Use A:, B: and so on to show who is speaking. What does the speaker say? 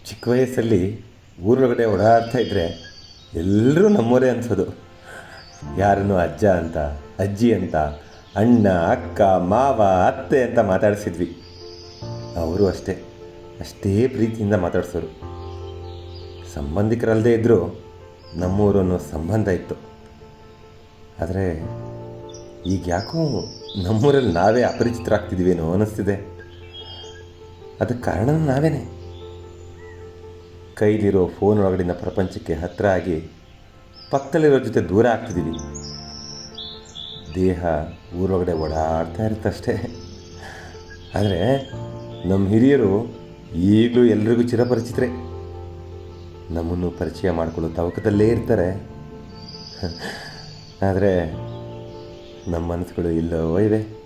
A: ಚಿಕ್ಕ ವಯಸ್ಸಲ್ಲಿ ಊರೊಳಗಡೆ ಓಡಾಡ್ತಾ ಇದ್ದರೆ ಎಲ್ಲರೂ ನಮ್ಮವರೇ ಅನ್ಸೋದು. ಯಾರನ್ನು ಅಜ್ಜ ಅಂತ, ಅಜ್ಜಿ ಅಂತ, ಅಣ್ಣ, ಅಕ್ಕ, ಮಾವ, ಅತ್ತೆ ಅಂತ ಮಾತಾಡಿಸಿದ್ವಿ. ಅವರು ಅಷ್ಟೇ ಪ್ರೀತಿಯಿಂದ ಮಾತಾಡ್ಸೋರು. ಸಂಬಂಧಿಕರಲ್ಲದೆ ಇದ್ದರೂ ನಮ್ಮೂರು ಅನ್ನೋ ಸಂಬಂಧ ಇತ್ತು. ಆದರೆ ಈಗ ಯಾಕೋ ನಮ್ಮೂರಲ್ಲಿ ನಾವೇ ಅಪರಿಚಿತರಾಗ್ತಿದ್ದೀವೇನೋ ಅನ್ನಿಸ್ತಿದೆ. ಅದಕ್ಕೆ ಕಾರಣ ನಾವೇನೆ. ಕೈಲಿರೋ ಫೋನ್ ಒಳಗಡಿನ ಪ್ರಪಂಚಕ್ಕೆ ಹತ್ತಿರ ಆಗಿ ಪಕ್ಕದಲ್ಲಿರೋ ಜೊತೆ ದೂರ ಆಗ್ತಿದ್ದೀವಿ. ದೇಹ ಊರೊಳಗಡೆ ಓಡಾಡ್ತಾ ಇರುತ್ತಷ್ಟೇ. ಆದರೆ ನಮ್ಮ ಹಿರಿಯರು ಈಗಲೂ ಎಲ್ರಿಗೂ ಚಿರಪರಿಚಿತರೆ. ನಮ್ಮನ್ನು ಪರಿಚಯ ಮಾಡಿಕೊಳ್ಳೋ ತವಕದಲ್ಲೇ ಇರ್ತಾರೆ. ಆದರೆ ನಮ್ಮ ಮನಸ್ಸುಗಳು ಇಲ್ಲವೋ ಇವೆ.